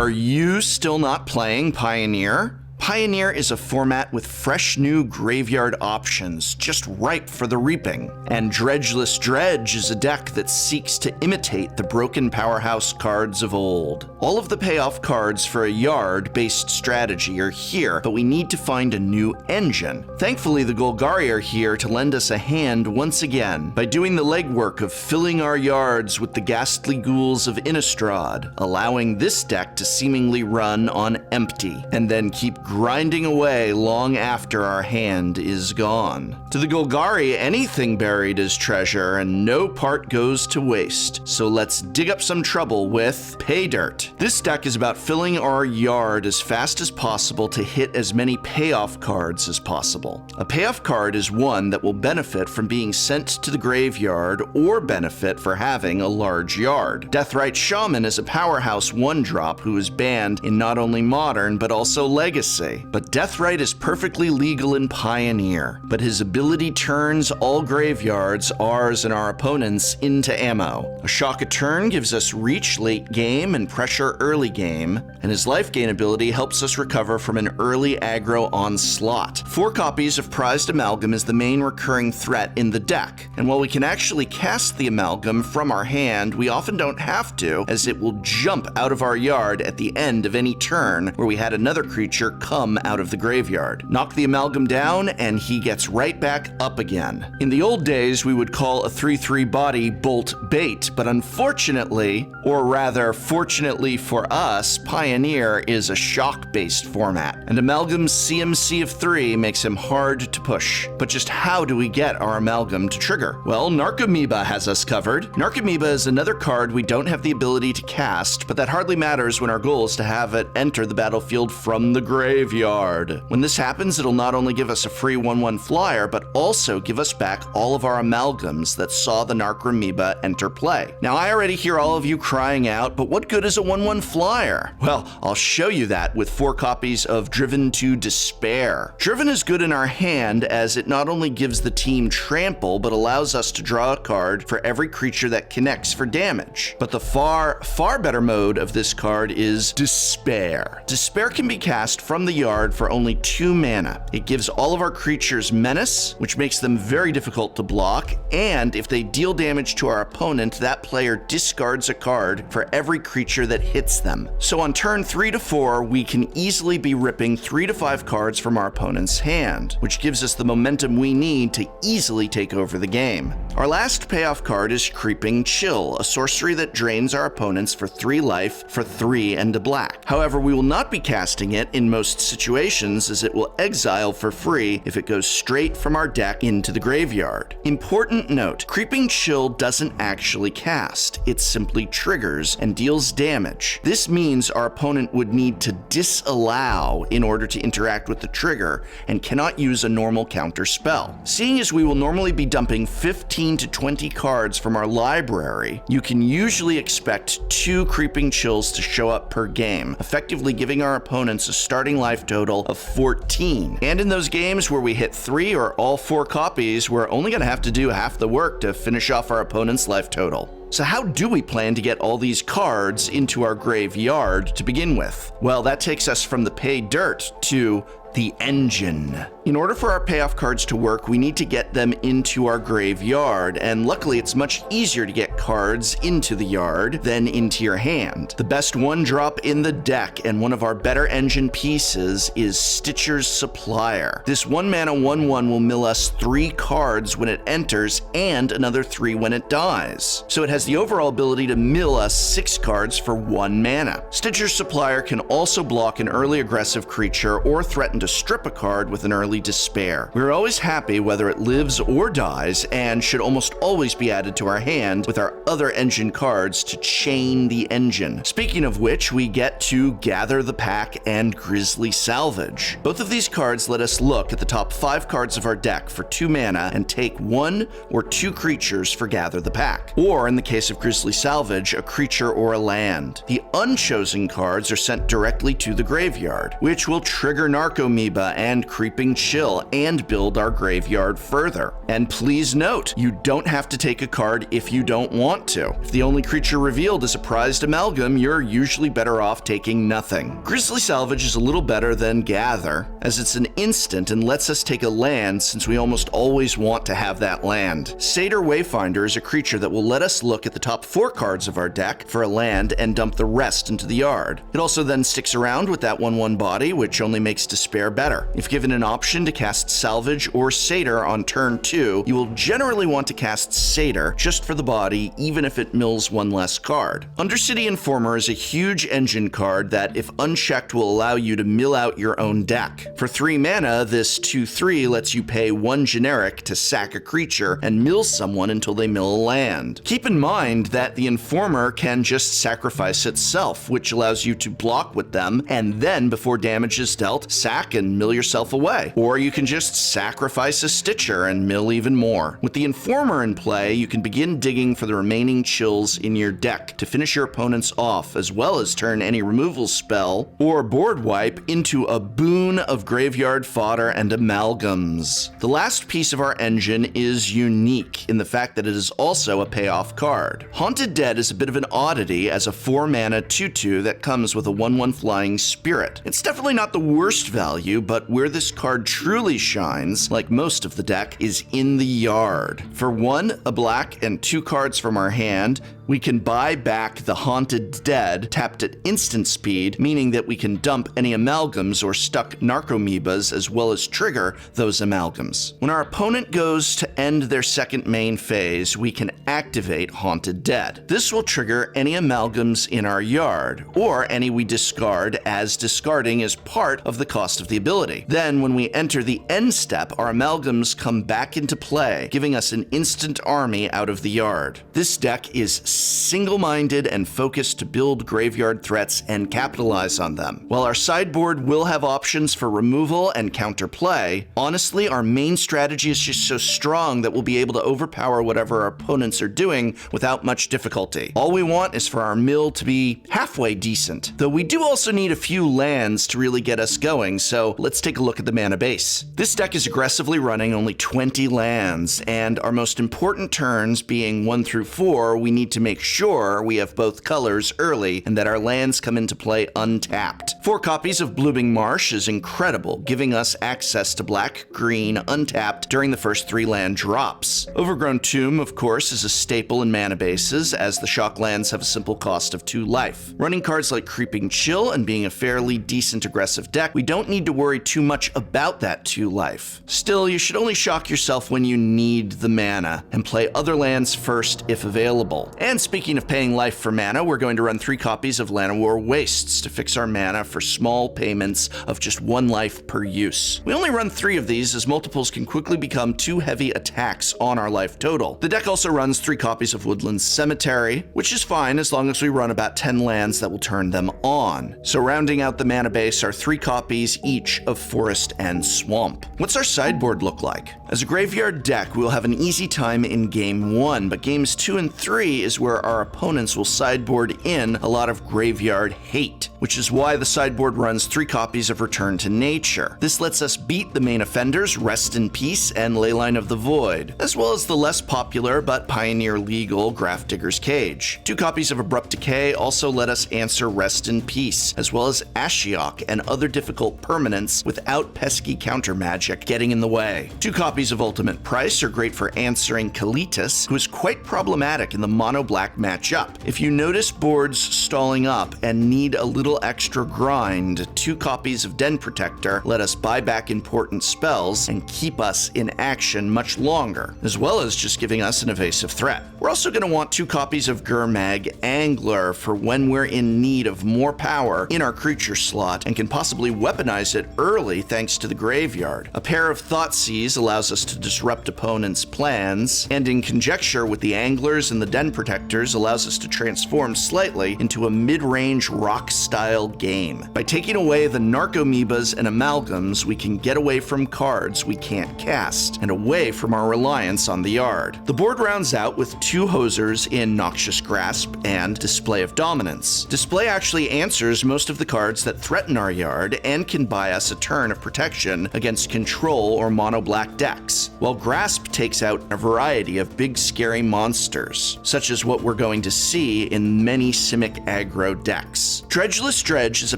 Are you still not playing Pioneer? Pioneer is a format with fresh new graveyard options, just ripe for the reaping. And Dredgeless Dredge is a deck that seeks to imitate the broken powerhouse cards of old. All of the payoff cards for a yard-based strategy are here, but we need to find a new engine. Thankfully, the Golgari are here to lend us a hand once again by doing the legwork of filling our yards with the ghastly ghouls of Innistrad, allowing this deck to seemingly run on empty, and then keep grinding away long after our hand is gone. To the Golgari, anything buried is treasure, and no part goes to waste. So let's dig up some trouble with Paydirt. This deck is about filling our yard as fast as possible to hit as many payoff cards as possible. A payoff card is one that will benefit from being sent to the graveyard or benefit for having a large yard. Deathrite Shaman is a powerhouse 1-drop who is banned in not only Modern but also Legacy. But Deathrite is perfectly legal in Pioneer, but his ability turns all graveyards, ours and our opponents, into ammo. A Shock a Turn gives us reach late game and pressure early game, and his life gain ability helps us recover from an early aggro onslaught. 4 copies of Prized Amalgam is the main recurring threat in the deck, and while we can actually cast the Amalgam from our hand, we often don't have to, as it will jump out of our yard at the end of any turn where we had another creature come out of the graveyard. Knock the Amalgam down, and he gets right back up again. In the old days, we would call a 3/3 body Bolt Bait, but unfortunately, or rather fortunately for us, Pioneer is a shock-based format, and Amalgam's CMC of 3 makes him hard to push. But just how do we get our Amalgam to trigger? Well, Narcomoeba has us covered. Narcomoeba is another card we don't have the ability to cast, but that hardly matters when our goal is to have it enter the battlefield from the graveyard. When this happens, it'll not only give us a free 1/1 flyer, but also give us back all of our Amalgams that saw the Narcomoeba enter play. Now, I already hear all of you crying out, but what good is a 1/1 flyer? Well, I'll show you that with 4 copies of Driven to Despair. Driven is good in our hand as it not only gives the team trample, but allows us to draw a card for every creature that connects for damage. But the far better mode of this card is Despair. Despair can be cast from the yard for only 2 mana. It gives all of our creatures menace, which makes them very difficult to block, and if they deal damage to our opponent, that player discards a card for every creature that hits them. So on turn 3 to 4, we can easily be ripping 3 to 5 cards from our opponent's hand, which gives us the momentum we need to easily take over the game. Our last payoff card is Creeping Chill, a sorcery that drains our opponents for 3 life for 3 and a black. However, we will not be casting it in most situations, as it will exile for free if it goes straight from our deck into the graveyard. Important note, Creeping Chill doesn't actually cast, it simply triggers and deals damage. This means our opponent would need to disallow in order to interact with the trigger and cannot use a normal counter spell. Seeing as we will normally be dumping 15 to 20 cards from our library, you can usually expect 2 Creeping Chills to show up per game, effectively giving our opponents a starting life total of 14. And in those games where we hit 3 or all 4 copies, we're only going to have to do half the work to finish off our opponent's life total. So how do we plan to get all these cards into our graveyard to begin with? Well, that takes us from the Paydirt to the engine. In order for our payoff cards to work, we need to get them into our graveyard, and luckily it's much easier to get cards into the yard than into your hand. The best 1-drop in the deck and one of our better engine pieces is Stitcher's Supplier. This 1-mana 1/1 will mill us 3 cards when it enters and another 3 when it dies. So it has the overall ability to mill us 6 cards for 1 mana. Stitcher's Supplier can also block an early aggressive creature or threaten to strip a card with an early Despair. We're always happy whether it lives or dies, and should almost always be added to our hand with our other engine cards to chain the engine. Speaking of which, we get to Gather the Pack and Grisly Salvage. Both of these cards let us look at the top 5 cards of our deck for 2 mana and take 1 or 2 creatures for Gather the Pack, or in the case of Grisly Salvage, a creature or a land. The unchosen cards are sent directly to the graveyard, which will trigger Narcomoeba Narcomoeba and Creeping Chill and build our graveyard further. And please note, you don't have to take a card if you don't want to. If the only creature revealed is a prized amalgam, you're usually better off taking nothing. Grisly Salvage is a little better than Gather, as it's an instant and lets us take a land since we almost always want to have that land. Satyr Wayfinder is a creature that will let us look at the top 4 cards of our deck for a land and dump the rest into the yard. It also then sticks around with that 1/1 body, which only makes Despair better. If given an option to cast Salvage or Satyr on turn 2, you will generally want to cast Satyr just for the body, even if it mills 1 less card. Undercity Informer is a huge engine card that, if unchecked, will allow you to mill out your own deck. For 3 mana, this 2/3 lets you pay 1 generic to sack a creature and mill someone until they mill a land. Keep in mind that the Informer can just sacrifice itself, which allows you to block with them, and then, before damage is dealt, sack and mill yourself away. Or you can just sacrifice a Stitcher and mill even more. With the Informer in play, you can begin digging for the remaining chills in your deck to finish your opponents off, as well as turn any removal spell or board wipe into a boon of graveyard fodder and amalgams. The last piece of our engine is unique in the fact that it is also a payoff card. Haunted Dead is a bit of an oddity as a 4-mana 2/2 that comes with a 1/1 flying spirit. It's definitely not the worst value, but where this card truly shines, like most of the deck, is in the yard. For 1, a black, and 2 cards from our hand, we can buy back the Haunted Dead tapped at instant speed, meaning that we can dump any amalgams or stuck Narcomoebas as well as trigger those amalgams. When our opponent goes to end their second main phase, we can activate Haunted Dead. This will trigger any amalgams in our yard, or any we discard, as discarding is part of the cost of the ability. Then, when we enter the end step, our amalgams come back into play, giving us an instant army out of the yard. This deck is single-minded and focused to build graveyard threats and capitalize on them. While our sideboard will have options for removal and counterplay, honestly, our main strategy is just so strong that we'll be able to overpower whatever our opponents are doing without much difficulty. All we want is for our mill to be halfway decent, though we do also need a few lands to really get us going, so let's take a look at the mana base. This deck is aggressively running only 20 lands, and our most important turns being 1 through 4, we need to make sure we have both colors early and that our lands come into play untapped. 4 copies of Blooming Marsh is incredible, giving us access to black, green, untapped during the first 3 land drops. Overgrown Tomb, of course, is a staple in mana bases, as the shock lands have a simple cost of 2 life. Running cards like Creeping Chill and being a fairly decent aggressive deck, we don't need to worry too much about that 2 life. Still, you should only shock yourself when you need the mana, and play other lands first if available. And speaking of paying life for mana, we're going to run 3 copies of Llanowar Wastes to fix our mana for small payments of just 1 life per use. We only run 3 of these as multiples can quickly become too heavy attacks on our life total. The deck also runs 3 copies of Woodland Cemetery, which is fine as long as we run about 10 lands that will turn them on. So rounding out the mana base are 3 copies each of Forest and Swamp. What's our sideboard look like? As a graveyard deck, we'll have an easy time in Game 1, but Games 2 and 3 is where our opponents will sideboard in a lot of graveyard hate, which is why the sideboard runs 3 copies of Return to Nature. This lets us beat the main offenders Rest in Peace and Leyline of the Void, as well as the less popular but pioneer legal Grafdigger's Cage. 2 copies of Abrupt Decay also let us answer Rest in Peace, as well as Ashiok and other difficult permanents without pesky counter magic getting in the way. 2 copies of Ultimate Price are great for answering Kalitas, who is quite problematic in the mono-black matchup. If you notice boards stalling up and need a little extra grind, 2 copies of Den Protector let us buy back important spells and keep us in action much longer, as well as just giving us an evasive threat. We're also going to want 2 copies of Gurmag Angler for when we're in need of more power in our creature slot and can possibly weaponize it early thanks to the graveyard. A pair of Thoughtseize allows us to disrupt opponents' plans, and in conjecture with the Anglers and the Den Protectors allows us to transform slightly into into a mid-range rock-style game. By taking away the narcomoebas and amalgams, we can get away from cards we can't cast, and away from our reliance on the yard. The board rounds out with 2 hosers in Noxious Grasp and Display of Dominance. Display actually answers most of the cards that threaten our yard and can buy us a turn of protection against control or mono-black decks, while Grasp takes out a variety of big scary monsters, such as what we're going to see in many Simic aggro decks. Dredgeless Dredge is a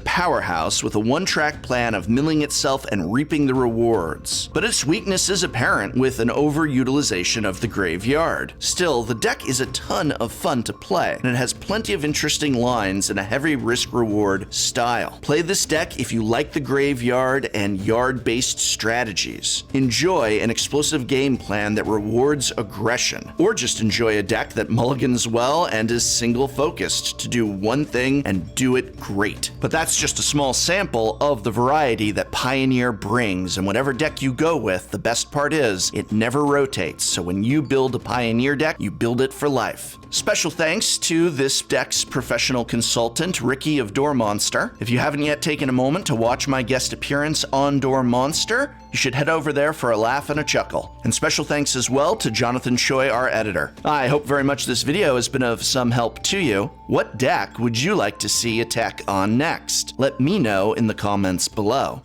powerhouse with a one-track plan of milling itself and reaping the rewards, but its weakness is apparent with an overutilization of the graveyard. Still, the deck is a ton of fun to play, and it has plenty of interesting lines and a heavy risk-reward style. Play this deck if you like the graveyard and yard-based strategies. Enjoy an explosive game plan that rewards aggression, or just enjoy a deck that mulligans well and is single-focused to do one thing and do it great. But that's just a small sample of the variety that Pioneer brings, and whatever deck you go with, the best part is it never rotates, so when you build a Pioneer deck, you build it for life. Special thanks to this deck's professional consultant, Ricky of Door Monster. If you haven't yet taken a moment to watch my guest appearance on Door Monster, you should head over there for a laugh and a chuckle. And special thanks as well to Jonathan Choi, our editor. I hope very much this video has been of some help to you. What deck would you like to see attack on next? Let me know in the comments below.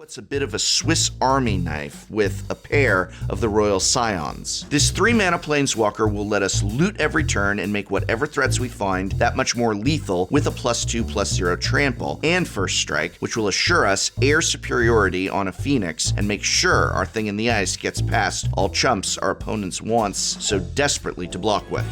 It's a bit of a Swiss Army knife with a pair of the Royal Scions. This 3-mana planeswalker will let us loot every turn and make whatever threats we find that much more lethal with a +2/+0 trample and first strike, which will assure us air superiority on a Phoenix and make sure our thing in the ice gets past all chumps our opponents wants so desperately to block with.